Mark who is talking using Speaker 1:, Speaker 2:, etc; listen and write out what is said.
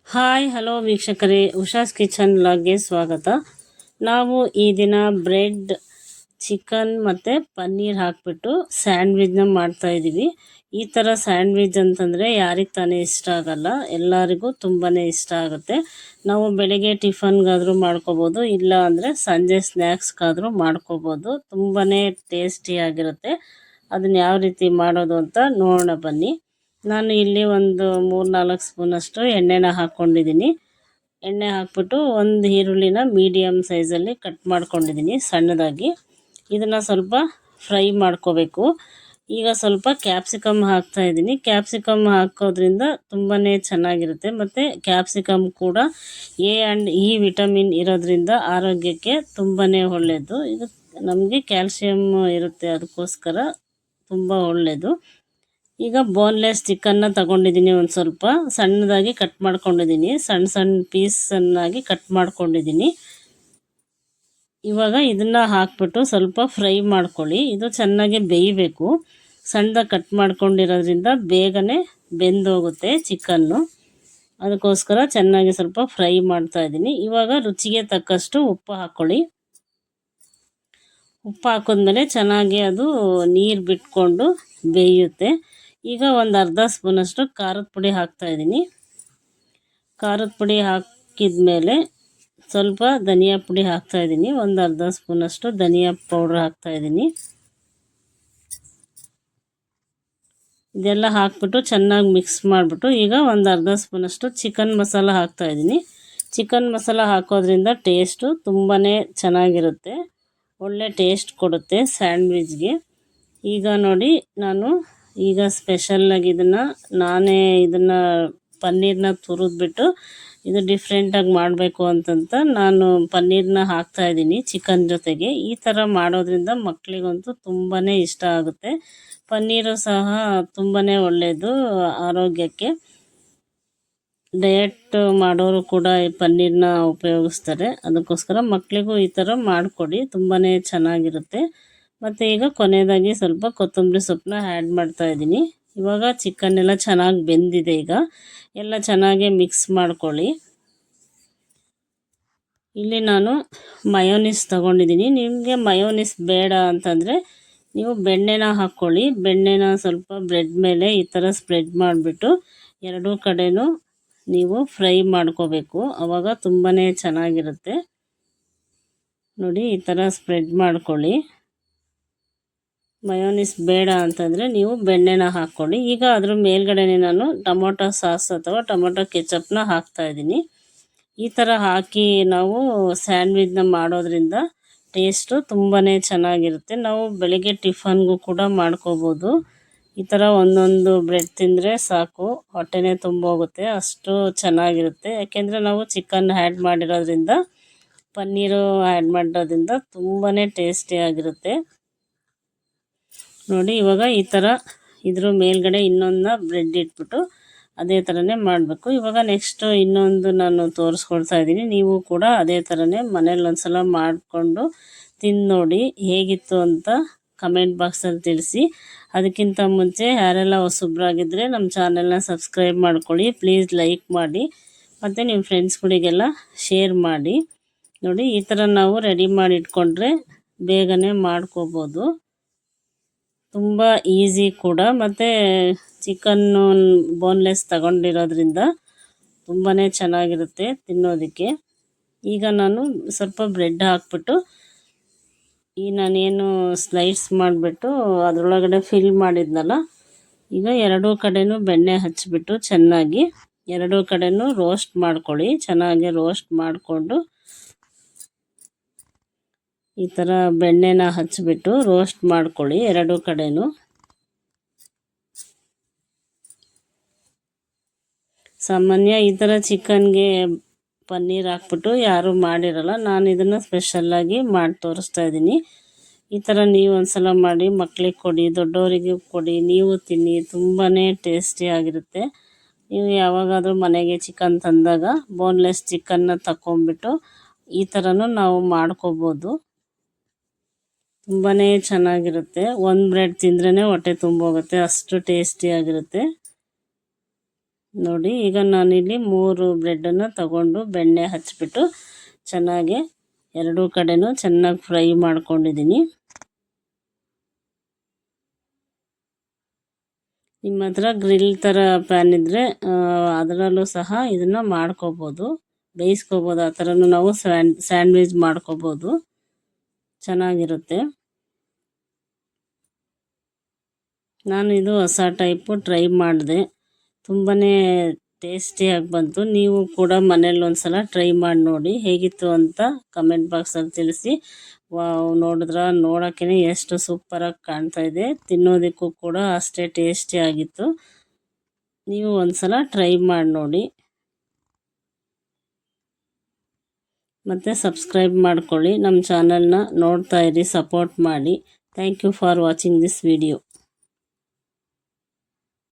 Speaker 1: Hi hello ವೀಕ್ಷಕರೇ, Usha's kitchen ವ್ಲಾಗ್ಗೆ ಸ್ವಾಗತ. ನಾವು ಈ ದಿನ ಬ್ರೆಡ್, ಚಿಕನ್ ಮತ್ತು ಪನ್ನೀರ್ ಹಾಕಿಬಿಟ್ಟು ಸ್ಯಾಂಡ್ವಿಚ್ನ ಮಾಡ್ತಾಯಿದ್ದೀವಿ. ಈ ಥರ ಸ್ಯಾಂಡ್ವಿಚ್ ಅಂತಂದರೆ ಯಾರಿಗೆ ತಾನೇ ಇಷ್ಟ ಆಗಲ್ಲ, ಎಲ್ಲರಿಗೂ ತುಂಬಾ ಇಷ್ಟ ಆಗುತ್ತೆ. ನಾವು ಬೆಳಗ್ಗೆ ಟಿಫನ್ಗಾದರೂ ಮಾಡ್ಕೋಬೋದು, ಇಲ್ಲ ಅಂದರೆ ಸಂಜೆ ಸ್ನ್ಯಾಕ್ಸ್ಗಾದರೂ ಮಾಡ್ಕೋಬೋದು. ತುಂಬಾ ಟೇಸ್ಟಿಯಾಗಿರುತ್ತೆ. ಅದನ್ನು ಯಾವ ರೀತಿ ಮಾಡೋದು ಅಂತ ನೋಡೋಣ ಬನ್ನಿ. ನಾನು ಇಲ್ಲಿ ಒಂದು 3-4 ಸ್ಪೂನಷ್ಟು ಎಣ್ಣೆನ ಹಾಕ್ಕೊಂಡಿದ್ದೀನಿ. ಎಣ್ಣೆ ಹಾಕ್ಬಿಟ್ಟು ಒಂದು ಈರುಳ್ಳಿನ ಮೀಡಿಯಮ್ ಸೈಜಲ್ಲಿ ಕಟ್ ಮಾಡ್ಕೊಂಡಿದ್ದೀನಿ ಸಣ್ಣದಾಗಿ. ಇದನ್ನು ಸ್ವಲ್ಪ ಫ್ರೈ ಮಾಡ್ಕೋಬೇಕು. ಈಗ ಸ್ವಲ್ಪ ಕ್ಯಾಪ್ಸಿಕಮ್ ಹಾಕ್ತಾಯಿದ್ದೀನಿ. ಕ್ಯಾಪ್ಸಿಕಮ್ ಹಾಕೋದ್ರಿಂದ ತುಂಬಾ ಚೆನ್ನಾಗಿರುತ್ತೆ. ಮತ್ತು ಕ್ಯಾಪ್ಸಿಕಮ್ ಕೂಡ ಎ ಆ್ಯಂಡ್ ಇ ವಿಟಮಿನ್ ಇರೋದ್ರಿಂದ ಆರೋಗ್ಯಕ್ಕೆ ತುಂಬಾ ಒಳ್ಳೆಯದು. ಇದು ನಮಗೆ ಕ್ಯಾಲ್ಶಿಯಮ್ ಇರುತ್ತೆ, ಅದಕ್ಕೋಸ್ಕರ ತುಂಬ ಒಳ್ಳೆಯದು. ಈಗ ಬೋನ್ಲೆಸ್ ಚಿಕನ್ನ ತಗೊಂಡಿದ್ದೀನಿ. ಒಂದು ಸ್ವಲ್ಪ ಸಣ್ಣದಾಗಿ ಕಟ್ ಮಾಡ್ಕೊಂಡಿದ್ದೀನಿ, ಸಣ್ಣ ಸಣ್ಣ ಪೀಸನ್ನಾಗಿ ಕಟ್ ಮಾಡ್ಕೊಂಡಿದ್ದೀನಿ. ಇವಾಗ ಇದನ್ನು ಹಾಕ್ಬಿಟ್ಟು ಸ್ವಲ್ಪ ಫ್ರೈ ಮಾಡ್ಕೊಳ್ಳಿ. ಇದು ಚೆನ್ನಾಗಿ ಬೇಯಬೇಕು. ಸಣ್ಣದಾಗಿ ಕಟ್ ಮಾಡ್ಕೊಂಡಿರೋದ್ರಿಂದ ಬೇಗನೆ ಬೆಂದೋಗುತ್ತೆ ಚಿಕನ್ನು. ಅದಕ್ಕೋಸ್ಕರ ಚೆನ್ನಾಗಿ ಸ್ವಲ್ಪ ಫ್ರೈ ಮಾಡ್ತಾಯಿದ್ದೀನಿ. ಇವಾಗ ರುಚಿಗೆ ತಕ್ಕಷ್ಟು ಉಪ್ಪು ಹಾಕ್ಕೊಳ್ಳಿ. ಉಪ್ಪು ಹಾಕಿದ್ಮೇಲೆ ಚೆನ್ನಾಗಿ ಅದು ನೀರು ಬಿಟ್ಕೊಂಡು ಬೇಯುತ್ತೆ. ಈಗ ಒಂದು ಅರ್ಧ ಸ್ಪೂನಷ್ಟು ಖಾರದ ಪುಡಿ ಹಾಕ್ತಾಯಿದ್ದೀನಿ. ಖಾರದ ಪುಡಿ ಹಾಕಿದ್ಮೇಲೆ ಸ್ವಲ್ಪ ಧನಿಯಾ ಪುಡಿ ಹಾಕ್ತಾಯಿದ್ದೀನಿ. ಒಂದು ಅರ್ಧ ಸ್ಪೂನಷ್ಟು ಧನಿಯಾ ಪೌಡ್ರ್ ಹಾಕ್ತಾಯಿದ್ದೀನಿ. ಇದೆಲ್ಲ ಹಾಕ್ಬಿಟ್ಟು ಚೆನ್ನಾಗಿ ಮಿಕ್ಸ್ ಮಾಡಿಬಿಟ್ಟು ಈಗ ಒಂದು ಅರ್ಧ ಸ್ಪೂನಷ್ಟು ಚಿಕನ್ ಮಸಾಲ ಹಾಕ್ತಾಯಿದ್ದೀನಿ. ಚಿಕನ್ ಮಸಾಲ ಹಾಕೋದ್ರಿಂದ ಟೇಸ್ಟು ತುಂಬಾ ಚೆನ್ನಾಗಿರುತ್ತೆ, ಒಳ್ಳೆ ಟೇಸ್ಟ್ ಕೊಡುತ್ತೆ ಸ್ಯಾಂಡ್ವಿಚ್ಗೆ. ಈಗ ನೋಡಿ, ನಾನು ಈಗ ಸ್ಪೆಷಲ್ಲಾಗಿ ಇದನ್ನು ಪನ್ನೀರನ್ನ ತುರಿದ್ಬಿಟ್ಟು ಇದು ಡಿಫ್ರೆಂಟಾಗಿ ಮಾಡಬೇಕು ಅಂತಂತ ನಾನು ಪನ್ನೀರನ್ನ ಹಾಕ್ತಾಯಿದ್ದೀನಿ ಚಿಕನ್ ಜೊತೆಗೆ. ಈ ಥರ ಮಾಡೋದ್ರಿಂದ ಮಕ್ಕಳಿಗಂತೂ ತುಂಬಾ ಇಷ್ಟ ಆಗುತ್ತೆ. ಪನ್ನೀರು ಸಹ ತುಂಬಾ ಒಳ್ಳೆಯದು ಆರೋಗ್ಯಕ್ಕೆ. ಡಯಟ್ ಮಾಡೋರು ಕೂಡ ಈ ಪನ್ನೀರನ್ನ ಉಪಯೋಗಿಸ್ತಾರೆ. ಅದಕ್ಕೋಸ್ಕರ ಮಕ್ಕಳಿಗೂ ಈ ಥರ ಮಾಡಿಕೊಡಿ, ತುಂಬಾ ಚೆನ್ನಾಗಿರುತ್ತೆ. ಮತ್ತು ಈಗ ಕೊನೆಯದಾಗಿ ಸ್ವಲ್ಪ ಕೊತ್ತಂಬರಿ ಸೊಪ್ಪನ್ನ ಆ್ಯಡ್ ಮಾಡ್ತಾಯಿದ್ದೀನಿ. ಇವಾಗ ಚಿಕನ್ ಎಲ್ಲ ಚೆನ್ನಾಗಿ ಬೆಂದಿದೆ. ಈಗ ಎಲ್ಲ ಚೆನ್ನಾಗಿ ಮಿಕ್ಸ್ ಮಾಡ್ಕೊಳ್ಳಿ. ಇಲ್ಲಿ ನಾನು ಮಯೋನೀಸ್ ತೊಗೊಂಡಿದ್ದೀನಿ. ನಿಮಗೆ ಮಯೋನೀಸ್ ಬೇಡ ಅಂತಂದರೆ ನೀವು ಬೆಣ್ಣೆನ ಹಾಕ್ಕೊಳ್ಳಿ. ಬೆಣ್ಣೆನ ಸ್ವಲ್ಪ ಬ್ರೆಡ್ ಮೇಲೆ ಈ ಥರ ಸ್ಪ್ರೆಡ್ ಮಾಡಿಬಿಟ್ಟು ಎರಡೂ ಕಡೆನೂ ನೀವು ಫ್ರೈ ಮಾಡ್ಕೋಬೇಕು. ಆವಾಗ ತುಂಬಾ ಚೆನ್ನಾಗಿರುತ್ತೆ. ನೋಡಿ, ಈ ಥರ ಸ್ಪ್ರೆಡ್ ಮಾಡ್ಕೊಳ್ಳಿ. ಮಯೋನೀಸ್ ಬೇಡ ಅಂತಂದರೆ ನೀವು ಬೆಣ್ಣೆನ ಹಾಕ್ಕೊಳ್ಳಿ. ಈಗ ಅದ್ರ ಮೇಲ್ಗಡೆನೇ ನಾನು ಟೊಮೊಟೊ ಸಾಸ್ ಅಥವಾ ಟೊಮೊಟೊ ಕೆಚಪ್ನ ಹಾಕ್ತಾಯಿದ್ದೀನಿ. ಈ ಥರ ಹಾಕಿ ನಾವು ಸ್ಯಾಂಡ್ವಿಚ್ನ ಮಾಡೋದ್ರಿಂದ ಟೇಸ್ಟು ತುಂಬಾ ಚೆನ್ನಾಗಿರುತ್ತೆ. ನಾವು ಬೆಳಿಗ್ಗೆ ಟಿಫನ್ಗೂ ಕೂಡ ಮಾಡ್ಕೋಬೋದು. ಈ ಥರ ಒಂದೊಂದು ಬ್ರೆಡ್ ತಿಂದರೆ ಸಾಕು, ಹೊಟ್ಟೆನೇ ತುಂಬೋಗುತ್ತೆ, ಅಷ್ಟು ಚೆನ್ನಾಗಿರುತ್ತೆ. ಯಾಕೆಂದರೆ ನಾವು ಚಿಕನ್ ಆ್ಯಡ್ ಮಾಡಿರೋದ್ರಿಂದ, ಪನ್ನೀರು ಆ್ಯಡ್ ಮಾಡಿರೋದ್ರಿಂದ ತುಂಬಾ ಟೇಸ್ಟಿಯಾಗಿರುತ್ತೆ. ನೋಡಿ, ಇವಾಗ ಈ ಥರ ಇದ್ರ ಮೇಲ್ಗಡೆ ಇನ್ನೊಂದು ಬ್ರೆಡ್ ಇಟ್ಬಿಟ್ಟು ಅದೇ ಥರನೇ ಮಾಡಬೇಕು. ಇವಾಗ ನೆಕ್ಸ್ಟು ಇನ್ನೊಂದು ನಾನು ತೋರಿಸ್ಕೊಡ್ತಾ ಇದ್ದೀನಿ. ನೀವು ಕೂಡ ಅದೇ ಥರನೇ ಮನೇಲಿ ಒಂದ್ಸಲ ಮಾಡಿಕೊಂಡು ತಿಂದು ನೋಡಿ, ಹೇಗಿತ್ತು ಅಂತ ಕಮೆಂಟ್ ಬಾಕ್ಸಲ್ಲಿ ತಿಳಿಸಿ. ಅದಕ್ಕಿಂತ ಮುಂಚೆ ಯಾರೆಲ್ಲ ಹೊಸಬ್ರಾಗಿದ್ದರೆ ನಮ್ಮ ಚಾನೆಲ್ನ ಸಬ್ಸ್ಕ್ರೈಬ್ ಮಾಡ್ಕೊಳ್ಳಿ, ಪ್ಲೀಸ್ ಲೈಕ್ ಮಾಡಿ, ಮತ್ತು ನಿಮ್ಮ ಫ್ರೆಂಡ್ಸ್ಗಳಿಗೆಲ್ಲ ಶೇರ್ ಮಾಡಿ. ನೋಡಿ, ಈ ಥರ ನಾವು ರೆಡಿ ಮಾಡಿ ಇಟ್ಕೊಂಡ್ರೆ ಬೇಗನೆ ಮಾಡ್ಕೋಬೋದು. ತುಂಬ ಈಸಿ ಕೂಡ. ಮತ್ತು ಚಿಕನ್ನು ಬೋನ್ಲೆಸ್ ತಗೊಂಡಿರೋದ್ರಿಂದ ತುಂಬಾ ಚೆನ್ನಾಗಿರುತ್ತೆ ತಿನ್ನೋದಕ್ಕೆ. ಈಗ ನಾನು ಸ್ವಲ್ಪ ಬ್ರೆಡ್ ಹಾಕ್ಬಿಟ್ಟು ನಾನೇನು ಸ್ಲೈಸ್ ಮಾಡಿಬಿಟ್ಟು ಅದರೊಳಗಡೆ ಫಿಲ್ ಮಾಡಿದ್ನಲ್ಲ, ಈಗ ಎರಡೂ ಕಡೆನೂ ಬೆಣ್ಣೆ ಹಚ್ಚಿಬಿಟ್ಟು ಚೆನ್ನಾಗಿ ಎರಡೂ ಕಡೆನೂ ರೋಸ್ಟ್ ಮಾಡ್ಕೊಳ್ಳಿ. ಚೆನ್ನಾಗಿ ರೋಸ್ಟ್ ಮಾಡಿಕೊಂಡು ಈ ಥರ ಬೆಣ್ಣೆನ ಹಚ್ಚಿಬಿಟ್ಟು ರೋಸ್ಟ್ ಮಾಡ್ಕೊಳ್ಳಿ ಎರಡೂ ಕಡೆನೂ. ಸಾಮಾನ್ಯ ಈ ಥರ ಚಿಕನ್ಗೆ ಪನ್ನೀರ್ ಹಾಕ್ಬಿಟ್ಟು ಯಾರೂ ಮಾಡಿರಲ್ಲ. ನಾನು ಇದನ್ನು ಸ್ಪೆಷಲ್ಲಾಗಿ ಮಾಡಿ ತೋರಿಸ್ತಾ ಇದ್ದೀನಿ. ಈ ಥರ ನೀವು ಒಂದ್ಸಲ ಮಾಡಿ ಮಕ್ಕಳಿಗೆ ಕೊಡಿ, ದೊಡ್ಡವರಿಗೂ ಕೊಡಿ, ನೀವು ತಿನ್ನಿ, ತುಂಬಾ ಟೇಸ್ಟಿಯಾಗಿರುತ್ತೆ. ನೀವು ಯಾವಾಗಾದರೂ ಮನೆಗೆ ಚಿಕನ್ ತಂದಾಗ ಬೋನ್ಲೆಸ್ ಚಿಕನ್ನ ತಗೊಂಬಿಟ್ಟು ಈ ಥರನೂ ನಾವು ಮಾಡ್ಕೋಬೋದು. ತುಂಬಾ ಚೆನ್ನಾಗಿರುತ್ತೆ. ಒಂದು ಬ್ರೆಡ್ ತಿಂದ್ರೇ ಹೊಟ್ಟೆ ತುಂಬೋಗುತ್ತೆ, ಅಷ್ಟು ಟೇಸ್ಟಿಯಾಗಿರುತ್ತೆ. ನೋಡಿ ಈಗ ನಾನಿಲ್ಲಿ 3 ಬ್ರೆಡ್ಡನ್ನು ತಗೊಂಡು ಬೆಣ್ಣೆ ಹಚ್ಬಿಟ್ಟು ಚೆನ್ನಾಗಿ ಎರಡೂ ಕಡೆನೂ ಚೆನ್ನಾಗಿ ಫ್ರೈ ಮಾಡ್ಕೊಂಡಿದ್ದೀನಿ. ನಿಮ್ಮ ಹತ್ರ ಗ್ರಿಲ್ ಥರ ಪ್ಯಾನ್ ಇದ್ದರೆ ಅದರಲ್ಲೂ ಸಹ ಇದನ್ನು ಮಾಡ್ಕೋಬೋದು, ಬೇಯಿಸ್ಕೋಬೋದು. ಆ ಥರನೂ ನಾವು ಸ್ಯಾಂಡ್ವಿಚ್ ಮಾಡ್ಕೋಬೋದು, ಚೆನ್ನಾಗಿರುತ್ತೆ. ನಾನು ಇದು ಹೊಸ ಟೈಪು ಟ್ರೈ ಮಾಡಿದೆ, ತುಂಬಾ ಟೇಸ್ಟಿಯಾಗಿ ಬಂತು. ನೀವು ಕೂಡ ಮನೇಲಿ ಒಂದು ಸಲ ಟ್ರೈ ಮಾಡಿ ನೋಡಿ, ಹೇಗಿತ್ತು ಅಂತ ಕಮೆಂಟ್ ಬಾಕ್ಸಲ್ಲಿ ತಿಳಿಸಿ. ವಾವ್, ನೋಡೋಕ್ಕೆ ಎಷ್ಟು ಸೂಪರಾಗಿ ಕಾಣ್ತಾ ಇದೆ, ತಿನ್ನೋದಕ್ಕೂ ಕೂಡ ಅಷ್ಟೇ ಟೇಸ್ಟಿಯಾಗಿತ್ತು. ನೀವು ಒಂದು ಸಲ ಟ್ರೈ ಮಾಡಿ ನೋಡಿ ಮತ್ತು ಸಬ್ಸ್ಕ್ರೈಬ್ ಮಾಡ್ಕೊಳ್ಳಿ. ನಮ್ಮ ಚಾನಲ್ನ ನೋಡ್ತಾ ಇರಿ, ಸಪೋರ್ಟ್ ಮಾಡಿ. Thank you for watching this video.